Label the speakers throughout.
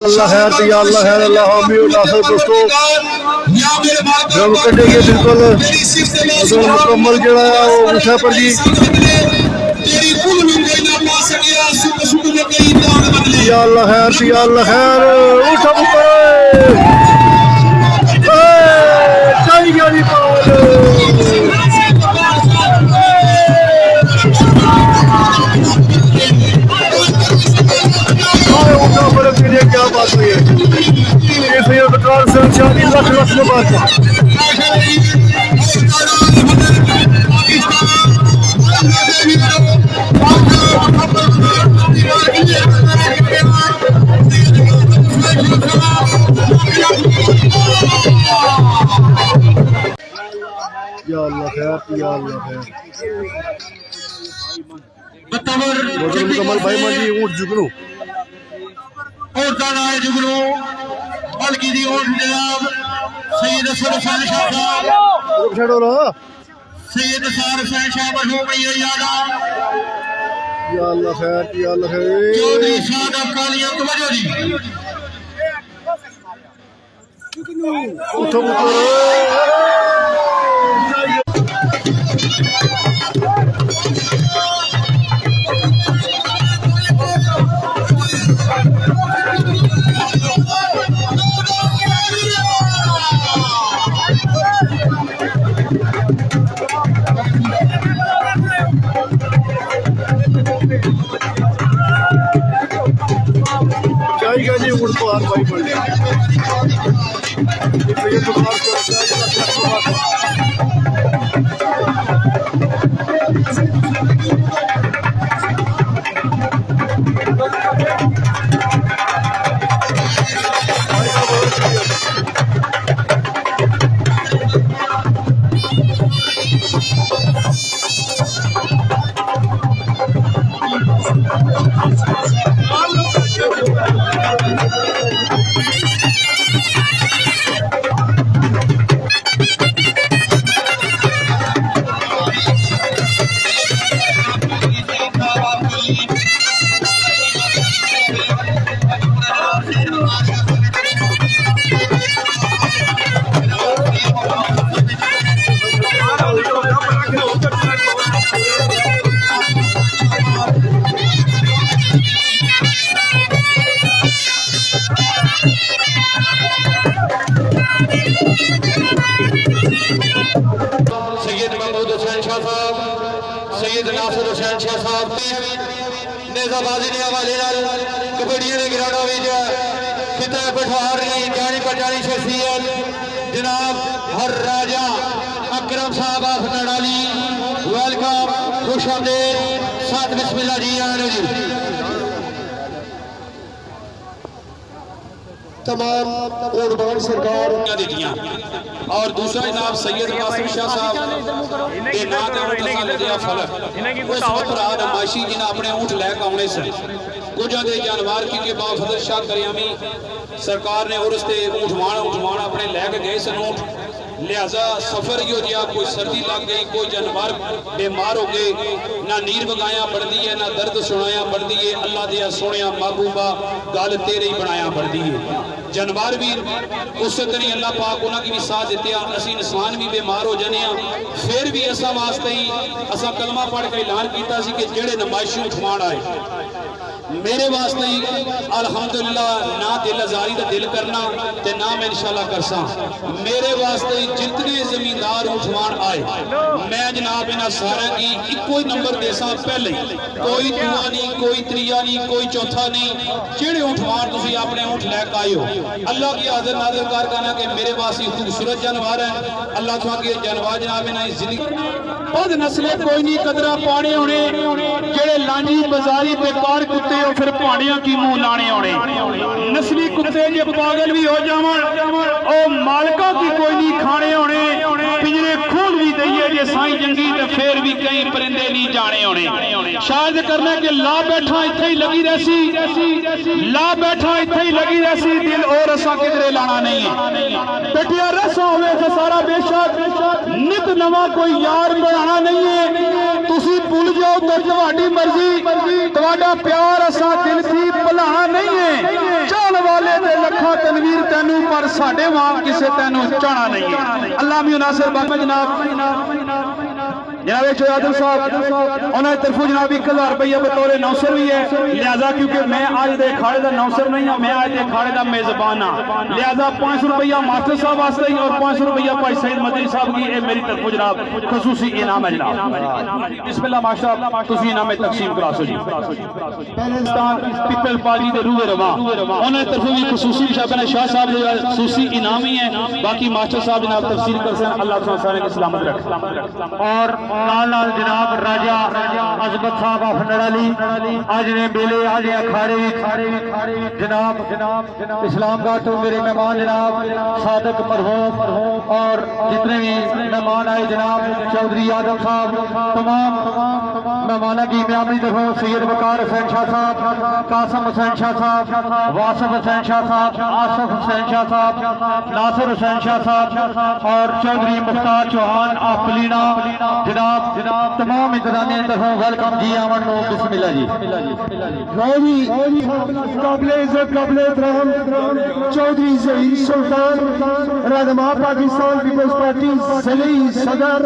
Speaker 1: अल्लाह खैर या अल्लाह खैर अल्लाह हामी नासर दोस्तों जब कटेंगे बिल्कुल अदुल मुकम्मल जड़ा है वो उठा पर जी या अल्लाह खैर उठा पुत्र चाई गया पाल क्या बात हुई है ये सैयद कार से 40 लाख मुबारक या अल्लाह खैर या अल्लाह खैर मुकम्मल भाई माजी ऊंट जुगनू
Speaker 2: और गाना है जुगनू बल्कि दी ऊंट जनाब सैयद असर हुसैन शाह साहब
Speaker 1: छड़ो ना
Speaker 2: सैयद असर हुसैन शाह मशहूर भैया यादा
Speaker 1: या अल्लाह खैर
Speaker 2: चौधरी साहब कालिया तवज्जो जी
Speaker 1: उठो पुत्र जाएगा जी उड़ तो हार भाई बढ़ ये तो बाहर
Speaker 2: सैयद नासिर हुसैन शाह साहब नेजाबाजी ने हवाले कबड्डी के ग्राउंडों में खिता पठार रही जानी पहचानी शख्सियत जनाब हर राजा अकरम साहब ऑफ नडाली वेलकम खुश आमदीद साथ बिस्मिल्लाह जी आने जी तमाम कुर्बान सरकार और दूसरा इनाम सैयद कासिम शाह साहब ये ना ते उन्हें लगे फल उस वक्त रात माशी जिन्हें अपने ऊँट लैके आने से कुछ दे जानवर क्योंकि बाफजल शाह करियामी सरकार ने और उसते ऊँटवाण अपने लैके गए सन ऊँट लिहाजा सफर ही हो गया कोई सर्दी लग गई कोई जानवर बीमार हो गए ना नीर बगाया बढ़ती है ना दर्द सुनाया बढ़ती है अल्लाह दिया सोनिया महबूबा गल तेरे ही बनाया बढ़ती है जानवर भी उस तरह अल्लाह पाक उन्होंने की भी साथ देते असी इंसान भी बीमार हो जाने फिर भी असा वास्ते ही असा कलमा पढ़ के ऐलान किया कि जेड़े नमाइशी उठवाण आए मेरे वास्ते ही अल्हम्दुलिल्लाह ना दिल आजारी का दिल करना ते ना मैं इंशाल्लाह करसा मेरे वास्ते जितने जमींदार उठवाण आए मैं जनाब इन्हां सारा की इको ही नंबर देसा पहले कोई दूआ नहीं कोई त्रिया नहीं कोई चौथा नहीं जेड़े उठवाण तुसी अपने ऊँट लैके आए हो अल्लाह की हाजिर नाजिर कर करना कि मेरे वास्ते खूबसूरत जानवर है अल्लाह तुहां के जानवर जनाब इन्हां जिंदगी बद नस्ले कोई नहीं कदरा पाने होने जेड़े लांजी बाजारी बेकार कुत्ते हो फिर पानिया की मुंह लाने होने नस्ली कुत्ते जे पागल भी हो जावन ओ मालका की कोई नहीं खाने होने पिंजरे खून भी दईए जे साईं जंगी ते फिर भी कई परिंदे नहीं जाने होने शायद करना कि ला बैठा इत्थे ही लगी रहसी ला बैठा इत्थे ही लगी रहसी दिल और असा किधरे लाना नहीं है बेटिया रसा होवे तो सारा बेशक नित नवा कोई यार बनाना नहीं है तुसी भूल जाओ तो तुम्हारी मर्जी तुम्हारा प्यार असा दिल की भुलाना नहीं है चाल वाले रणवीर तेनू पर साडे वांग किसे तेनू चाहना नहीं है। अल्लाह मी नासिर बाबा जनाब एक आदम साहब उन्होंने तरफों जनाब 1000 रुपया बतौर नौसर भी है। लिहाजा क्योंकि मैं आज दे खाड़े का नौसर नहीं हाँ, मैं आज दे खाड़े का मेजबान हाँ, लिहाजा 500 रुपया मास्टर साहब वास्ते ही और 500 रुपया भाई सईद मदनी साहब की ये मेरी तरफों जनाब खसूसी इनाम है जनाब। बिस्मिल्लाह माशा तुसी इनाम तकसीम करा सो जी। पीपल पार्टी के रूहे रवा उन्होंने तरफों भी खसूसी शाह शाह साहब खसूसी इनाम ही है। बाकी मास्टर साहब जनाब तफसील कर सकते अल्लाह सारे की सलामत रखे।
Speaker 3: और नाल जनाब राजा अजमत साहब ऑफ नड़ाली आज ने बेले आज अखाड़े जनाब इस्लामगढ़ तो मेरे मेहमान जनाब सादक मरहूम और जितने भी मेहमान आए जनाब चौधरी आदम साहब तमाम मेहमानों की मैं अपनी तरफ सैयद वकार हुसैन शाह साहब, कासम हुसैन शाह साहब, वासिफ हुसैन शाह साहब, आसफ हुसैन शाह साहब, नासिर हुसैन शाह साहब और चौधरी मुख्तार चौहान आफलीना जनाब तमाम इंतजामिया तरफों वेलकम जी आमन लो बिस्मिल्लाह जी।
Speaker 1: काबिल इज्जत काबिल एहतराम चौधरी ज़हीर सुल्तान रहनुमा पाकिस्तान पीपल्स पार्टी ज़िले सदर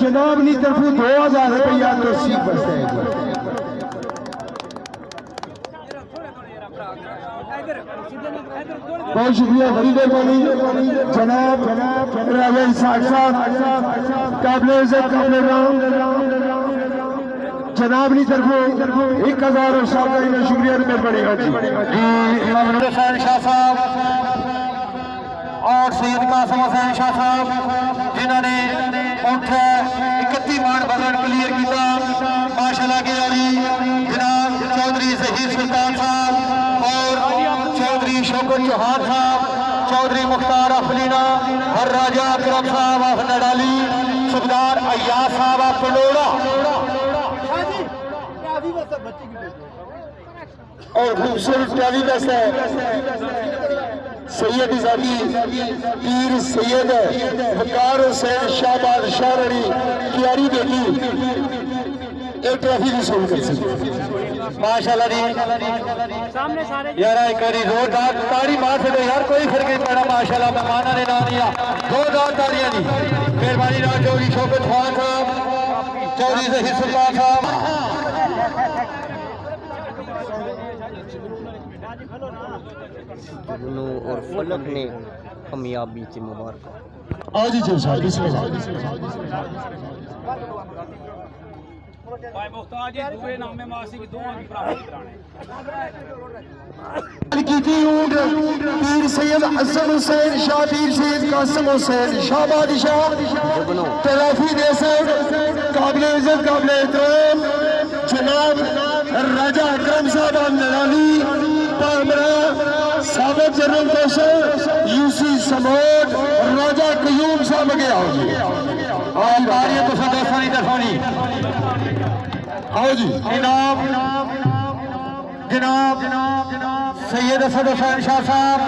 Speaker 1: जनाब की तरफ 2000 रुपया तोसीफ बसता है। बहुत शुक्रिया बड़ी मेहरबानी जनाब रावल साहब काबिल इज्जत काबिल एहतराम जनाब की तरफ 1000 और साहब का शुक्रिया मेहरबानी जी।
Speaker 3: इमाम हुसैन शाह साहब और सैयद कासम हुसैन शाह साहब जिन्होंने उठ 31 मान बजट क्लियर किया माशाल्लाह के अली जनाब चौधरी ज़हीर सुल्तान साहब और चौधरी शौकत चौहान साहब, चौधरी मुख्तार अफलीना हर राजा अकरम साहब ऑफ नडाली, सुबदार अय्याज साहब ऑफ पलोड़ा
Speaker 1: और खूबसूरत ट्रैली बस है सैयद इजादी पीर सैयद वकार हुसैन शाह बादशाह रड़ी क्यारी बेटी एक ट्रॉफी भी शुरू कर सकते
Speaker 3: माशाल्लाह जी। यार एक बारी जोरदार ताड़ी मार दो यार, कोई फर्क नहीं पड़ा माशाल्लाह मेहमाना ने नाम लिया जोरदार तालियां दी मेहरबानी राज चौधरी शौकत खान साहब, चौधरी ज़हीर सुल्तान साहब
Speaker 4: और फलक ने कामयाबी से मुबारक।
Speaker 1: आज ही चल साहब बिस्मिल्लाह
Speaker 2: भाई मुख्तार जी दुए नामे मासी की दोवां की प्राप्त कराने
Speaker 1: पीर सैयद हसन हुसैन शाह, पीर सैयद कासम हुसैन शाह बादशाह तलाफी दे साहब काबिल इज्जत काबिल एहतराम जनाब राजा अकरम साहब नरानी पामरा साबिक जनरल कौशल यूसी समोट राजा कयूम साहब के आओ जी।
Speaker 3: और तालियां तो दोस्तों की तरफों
Speaker 1: आओ जी।
Speaker 3: जनाब सैयद असद हुसैन शाह साहब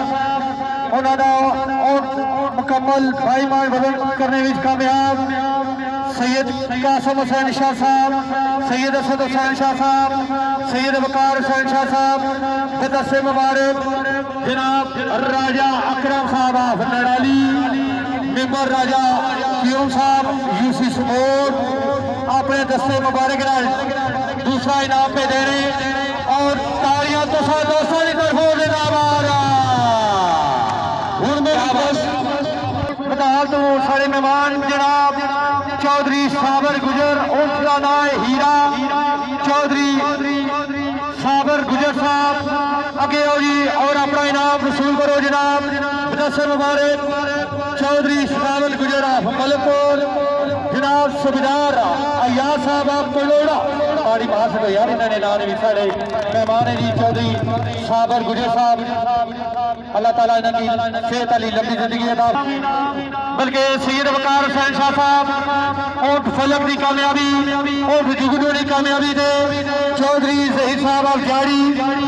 Speaker 3: उन्होंने और मुकम्मल भाईमान बदल करने में कामयाब सैयद कासम हुसैन शाह साहब, सैयद असद हुसैन शाह साहब, सैयद वकार हुसैन शाह साहब बदसे मुबारक जनाब राजा अकरम साहब ऑफ नडाली मेंबर राजा क्यूम साहब यूसी सपोर्ट अपने दस्ते मुबारक दूसरा इनाम पे दे रहे और तालियां तो दोस्तों की तरफ तो सारे मेहमान जनाब चौधरी साबर गुजर उनका नाम है हीरा चौधरी साबर गुजर साहब अगे आओ जी और अपना इनाम वसूल करो जनाब दस्ते मुबारक चौधरी साबर गुजर मलकपुर जनाब सुबेदार अय्याज साहब आप पलोड़ा ताड़ी मार सको यार इन्होंने नाम भी साढ़े मेहमान है जी चौधरी साबर गुजर साहब अल्लाह ताला इन्होंने सेहत वाली लंबी जिंदगी अता बल्कि सैयद वकार हुसैन शाह साहब ऊंट फलक की कामयाबी ऊंट जुगनू की कामयाबी दे चौधरी ज़हीर साहब आप जाड़ी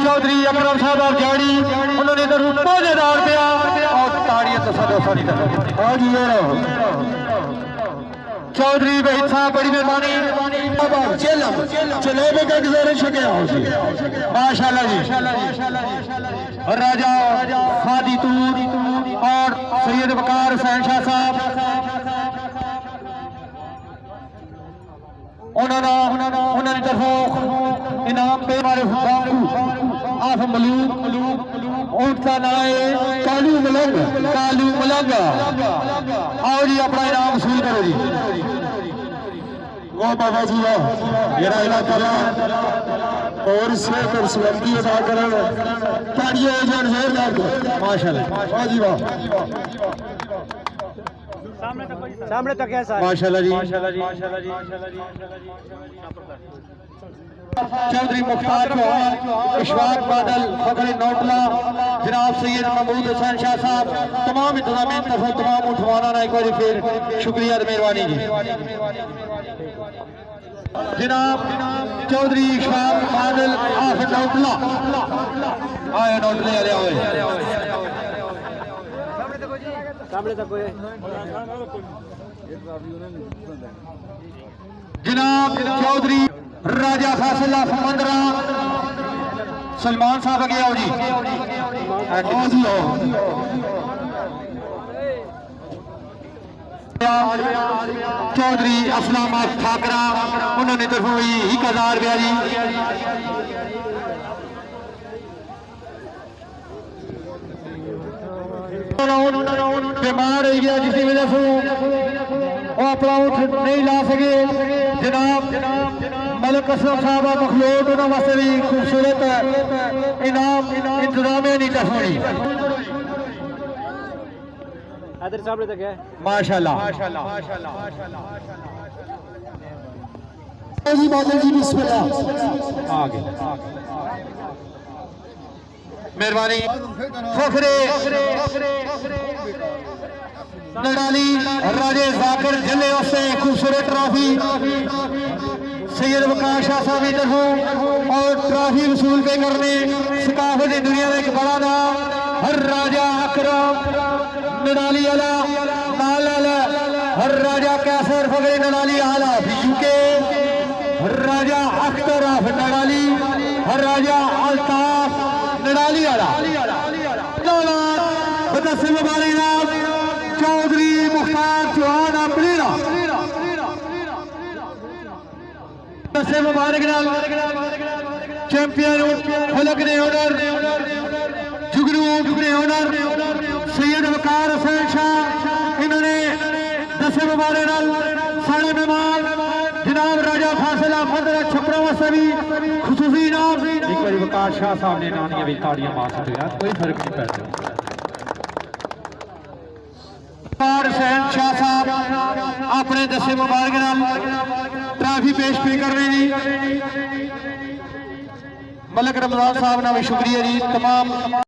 Speaker 3: चौधरी अकरम साहब आप जाड़ी उन्होंने तो 5000 रुपया और ताड़ियां तो सारी तरफ चौधरी वहीद साहब बड़ी मेहरबानी
Speaker 1: जलेबे का गुजारिश है
Speaker 3: माशाल्लाह जी राजा फादी तूर आरिफ बाबू आफ मलूक ऊंट का नाम है कालू मलंग। आओ जी अपना इनाम वसूल करो जी।
Speaker 1: वाह बाबा जी वाह, मेरा इलाका और इसमें कर सुलंदी अदा करन ताड़ियां हो जान जोरदार माशाल्लाह। वाह जी वाह,
Speaker 4: सामने तक है साहब।
Speaker 3: माशाल्लाह जी। चौधरी मुख्तार चौहान, इशफाक बादल, फखर नोटला, जनाब सैयद महमूद हुसैन शाह साहब, तमाम इंतजामिया की तरफ तमाम उठवाना ना एक बार फिर शुक्रिया मेहरबानी जी। जनाब चौधरी इशफाक बादल आफ नोटला आए नोटले आ रहे
Speaker 4: सामने तक कोई
Speaker 3: जनाब चौधरी राजा फासिल आफ मंदरा सलमान साहब आगे आओ जी। आओ जी आओ। चौधरी असलाम ठाकरा उन्होंने तरफों 1000 रुपया जी। बीमार हो गया जिसकी वजह से वो अपना उठ नहीं ला सके। जनाब मलिक असलम साहब मखलूक उन्होंने वास्ते भी खूबसूरत इनाम इंतजामिया नहीं टफोनी
Speaker 4: इधर सामने तक है
Speaker 3: माशाल्लाह।
Speaker 1: जी बादल जी बिस्मिल्लाह
Speaker 3: आगे मेहरबानी। फखरे नडाली राजे जाकिर जिले से खूबसूरत ट्रॉफी सैयद वकार शाह साहब की तरफों और ट्रॉफी वसूल पे करने सकाफत दुनिया में एक बड़ा नाम हर राजा अकरम नडाली आला नाल हर राजा कैसर फखरे नडाली आला यूके हर राजा अख्तर ऑफ नडाली हर राजा अल्ताफ नडाली आला चौधरी मुख्तार चौहान अपनीरा दसे मुबारक चैंपियन फलक ने ऑनर जुगनू ने ऑनर सैयद वकार हुसैन शाह इन्होंने दसे मुबारक साढ़े मेहमान जनाब राजा फासिला मंदरा छपरा वास्ते भी खुसूसी इनाम एक बार वकार शाह साहब ने नानिया भी ताड़ियां मार सकते कोई फर्क नहीं पड़ता। हुसैन शाह साहब अपने दसे मुबारक ट्रॉफी पेश पे कर रहे जी। मलिक रमजान साहब ना भी शुक्रिया जी। तमाम